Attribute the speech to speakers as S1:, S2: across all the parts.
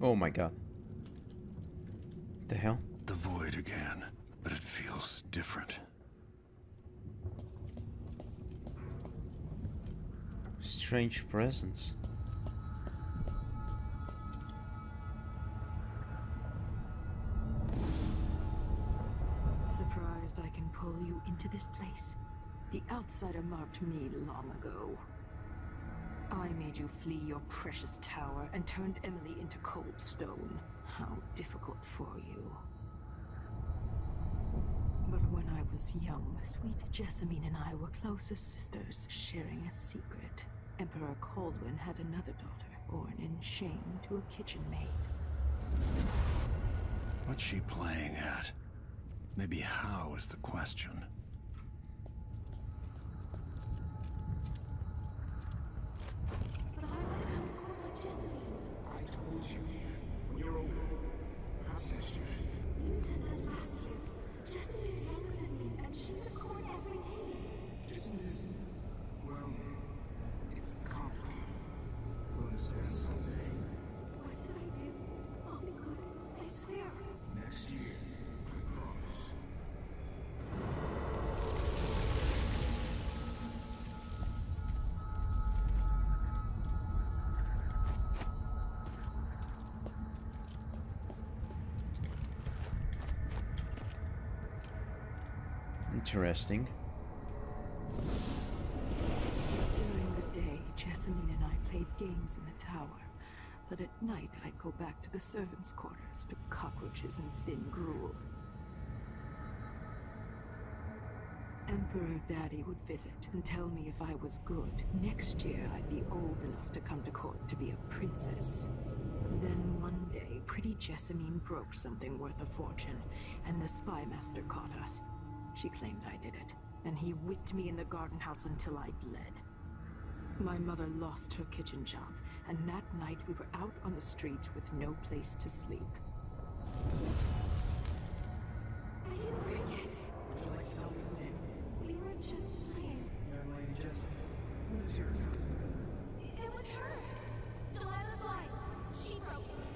S1: Oh my god. The hell?
S2: The void again, but it feels different.
S1: Strange presence.
S3: Surprised I can pull you into this place? The outsider marked me long ago. I made you flee your precious tower and turned Emily into cold stone. How difficult for you. But when I was young, sweet Jessamine and I were closest sisters, sharing a secret. Emperor Kaldwin had another daughter, born in shame to a kitchen maid.
S2: What's she playing at? Maybe how is the question.
S4: But I want to come court like Jessamine.
S5: I told you when you're older. Have sister.
S4: You said that last year. Jessamine's younger than me, and she's a court every day.
S5: This is, well, it's complicated. You'll understand someday.
S4: What did I do? I'll be good. I swear.
S5: Next year, I promise.
S1: Interesting.
S3: During the day, Jessamine and I played games in the tower. But at night, I'd go back to the servants' quarters to cockroaches and thin gruel. Emperor Daddy would visit and tell me if I was good. Next year, I'd be old enough to come to court to be a princess. Then one day, pretty Jessamine broke something worth a fortune, and the spy master caught us. She claimed I did it, and he whipped me in the garden house until I bled. My mother lost her kitchen job, and that night we were out on the streets with no place to sleep.
S4: I didn't break it.
S5: Would you like to tell me who did?
S4: We were just playing.
S5: Young lady Jessamine. Who is your account?
S4: It was her. Delilah's lie. She broke it.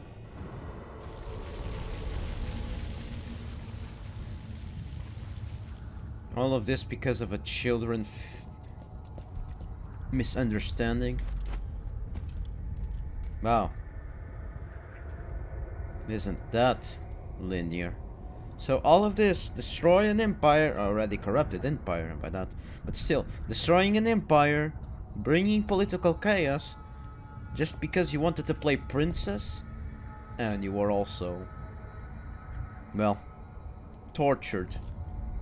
S1: All of this because of a children misunderstanding. Wow. Isn't that linear? So all of this, destroy an empire, already corrupted empire by that, but still, destroying an empire, bringing political chaos, just because you wanted to play princess, and you were also, well, tortured,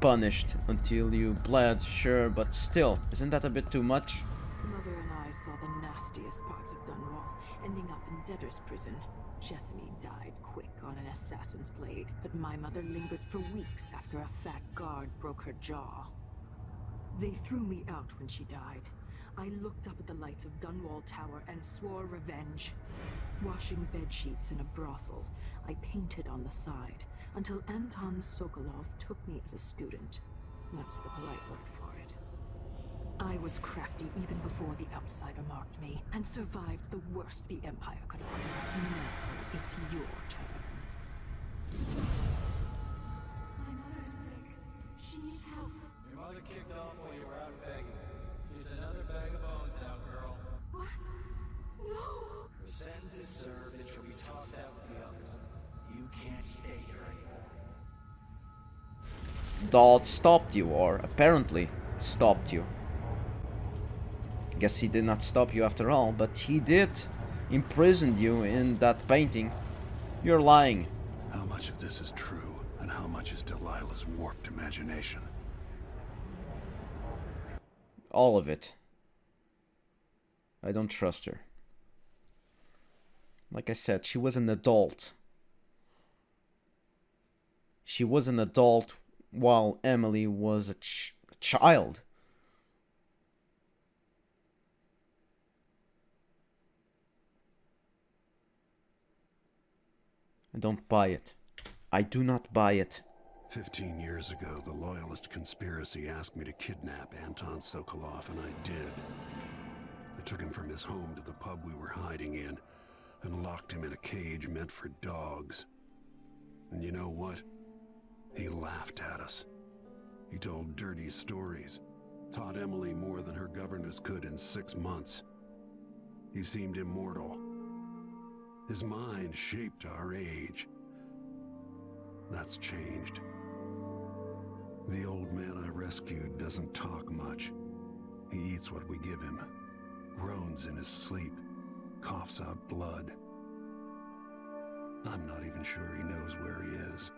S1: punished until you bled, sure, but still, isn't that a bit too much?
S3: Mother and I saw the nastiest parts of Dunwall, ending up in debtor's prison. Jessamine died quick on an assassin's blade, but my mother lingered for weeks after a fat guard broke her jaw. They threw me out when she died. I looked up at the lights of Dunwall Tower and swore revenge. Washing bed sheets in a brothel, I painted on the side, until Anton Sokolov took me as a student. That's the polite word for it. I was crafty even before the outsider marked me, and survived the worst the Empire could offer. Now it's your turn.
S4: My mother is sick. She needs help.
S6: Your mother kicked off while you were out begging. She's another bag of bones now, girl.
S4: What? No!
S6: Her sentence is served and she'll be tossed out with the others. You can't stay here anymore.
S1: Dalt stopped you, or apparently stopped you. Guess he did not stop you after all, but he did imprisoned you in that painting. You're lying.
S2: How much of this is true, and how much is Delilah's warped imagination?
S1: All of it. I don't trust her. Like I said, she was an adult. She was an adult while Emily was a child. I don't buy it. I do not buy it.
S2: 15 years ago, the Loyalist conspiracy asked me to kidnap Anton Sokolov, and I did. I took him from his home to the pub we were hiding in. and locked him in a cage meant for dogs. And you know what? He laughed at us. He told dirty stories, taught Emily more than her governess could in 6 months. He seemed immortal. His mind shaped our age. That's changed. The old man I rescued doesn't talk much. He eats what we give him, groans in his sleep, coughs out blood. I'm not even sure he knows where he is.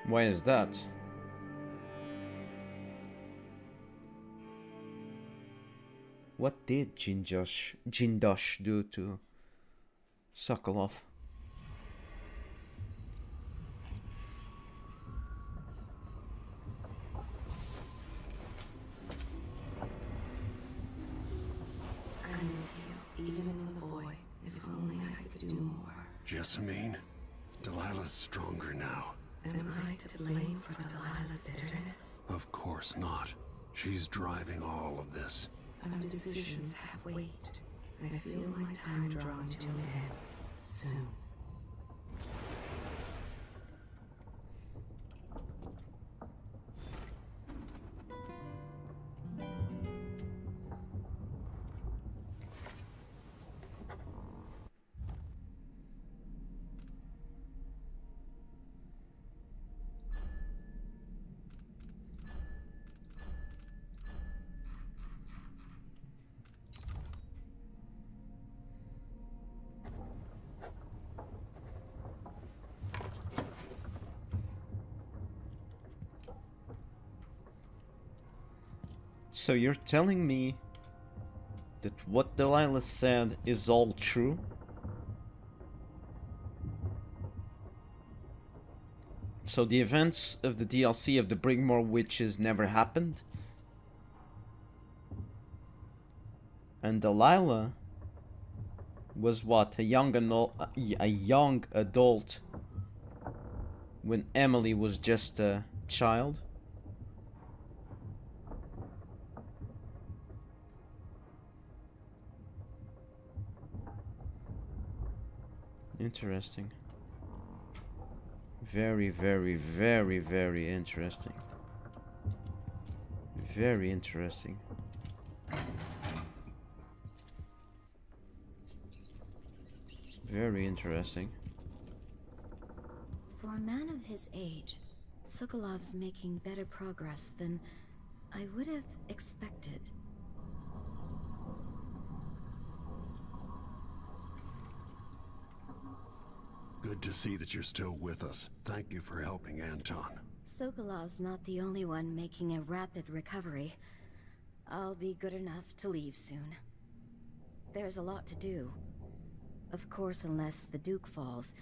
S1: Why is that? What did Jindosh do to Sokolov?
S3: I'm with you, even in the void. If only I could do more.
S2: Jessamine? Delilah's stronger now.
S3: Am I to blame for Delilah's bitterness?
S2: Of course not. She's driving all of this.
S3: Our decisions have weight. I feel my time drawing to an end soon.
S1: So you're telling me that what Delilah said is all true? So the events of the DLC of the Brigmore Witches never happened? And Delilah was what, a young adult when Emily was just a child? Interesting. Very, very, very, very interesting. Very interesting. Very interesting.
S7: For a man of his age, Sokolov's making better progress than I would have expected.
S2: Good to see that you're still with us. Thank you for helping Anton.
S7: Sokolov's not the only one making a rapid recovery. I'll be good enough to leave soon. There's a lot to do. Of course, unless the Duke falls,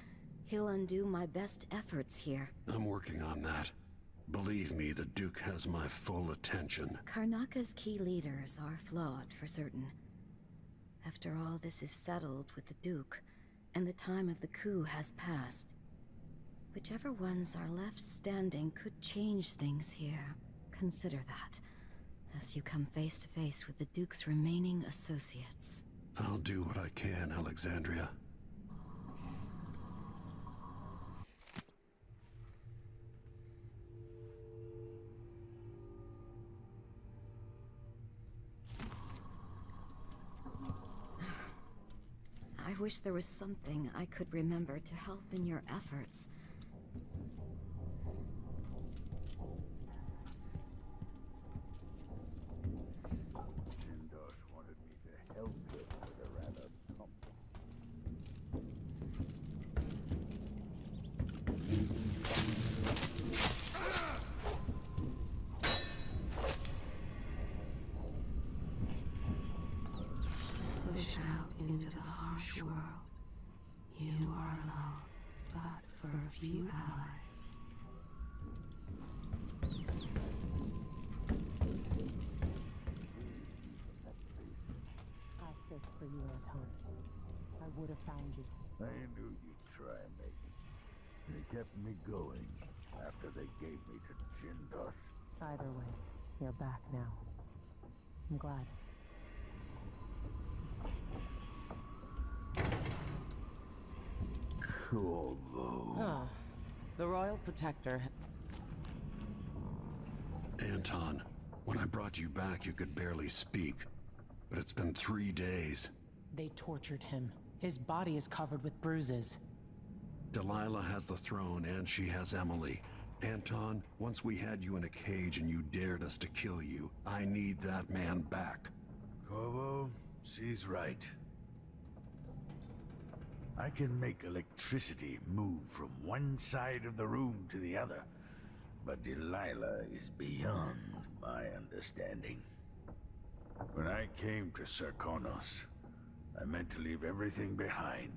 S7: he'll undo my best efforts here.
S2: I'm working on that. Believe me, the Duke has my full attention.
S7: Karnaka's key leaders are flawed for certain. After all this is settled with the Duke, and the time of the coup has passed, whichever ones are left standing could change things here. Consider that, as you come face to face with the Duke's remaining associates.
S2: I'll do what I can, Alexandria.
S7: I wish there was something I could remember to help in your efforts.
S5: Jindosh wanted me to help him with a rather
S3: Push out into the harsh world. You are alone, but for a few allies.
S8: I searched for you, Anton. I would have found you.
S5: I knew you'd try, Megan. They kept me going after they gave me to Jindosh.
S8: Either way, you're back now. I'm glad.
S5: Corvo.
S8: Ah, the Royal Protector.
S2: Anton, when I brought you back, you could barely speak. But it's been 3 days.
S8: They tortured him. His body is covered with bruises.
S2: Delilah has the throne, and she has Emily. Anton, once we had you in a cage and you dared us to kill you, I need that man back.
S5: Corvo, she's right. I can make electricity move from one side of the room to the other, but Delilah is beyond my understanding. When I came to Sarkonos, I meant to leave everything behind.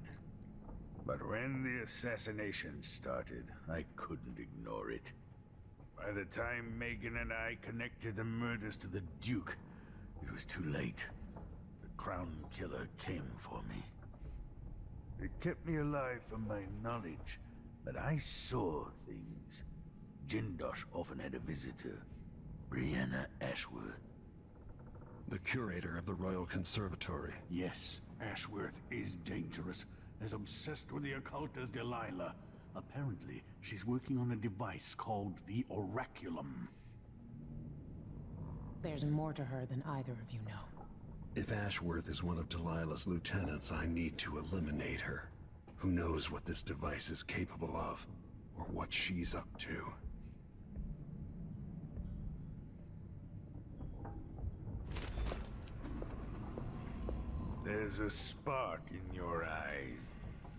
S5: But when the assassination started, I couldn't ignore it. By the time Megan and I connected the murders to the Duke, it was too late. The Crown Killer came for me. It kept me alive from my knowledge, but I saw things. Jindosh often had a visitor, Brianna Ashworth.
S2: The curator of the Royal Conservatory.
S5: Yes, Ashworth is dangerous, as obsessed with the occult as Delilah. Apparently, she's working on a device called the Oraculum.
S8: There's more to her than either of you know.
S2: If Ashworth is one of Delilah's lieutenants, I need to eliminate her. Who knows what this device is capable of, or what she's up to.
S5: There's a spark in your eyes.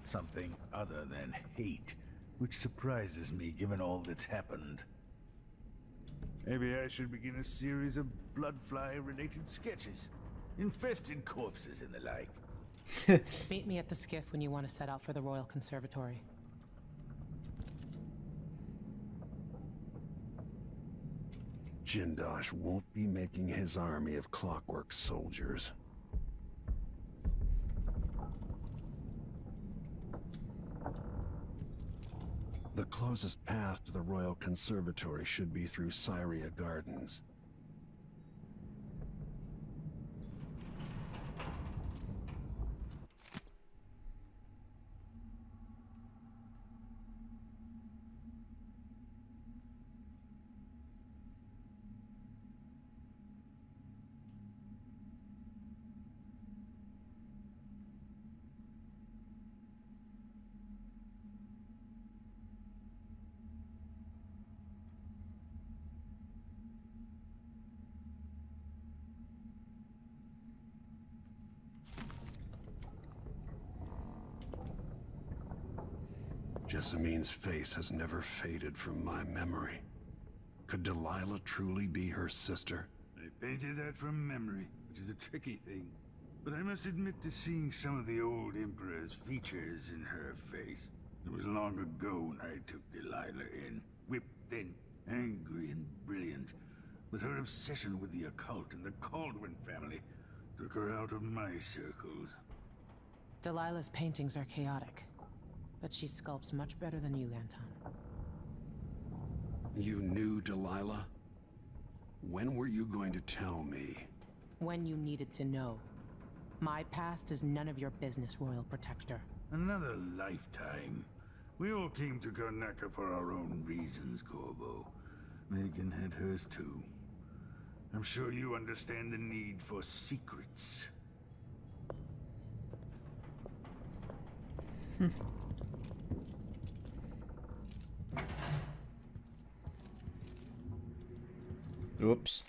S5: Something other than hate, which surprises me given all that's happened. Maybe I should begin a series of bloodfly-related sketches. Infested corpses and the like.
S8: Meet me at the skiff when you want to set out for the Royal Conservatory.
S2: Jindosh won't be making his army of clockwork soldiers. The closest path to the Royal Conservatory should be through Syria Gardens. Jessamine's face has never faded from my memory. Could Delilah truly be her sister?
S5: I painted that from memory, which is a tricky thing. But I must admit to seeing some of the old Emperor's features in her face. It was long ago when I took Delilah in. Whipped thin, angry and brilliant. But her obsession with the occult and the Caldwin family took her out of my circles.
S8: Delilah's paintings are chaotic, but she sculpts much better than you, Anton.
S2: You knew Delilah? When were you going to tell me?
S8: When you needed to know. My past is none of your business, Royal Protector.
S5: Another lifetime. We all came to Karnaca for our own reasons, Corvo. Megan had hers too. I'm sure you understand the need for secrets.
S1: Oops.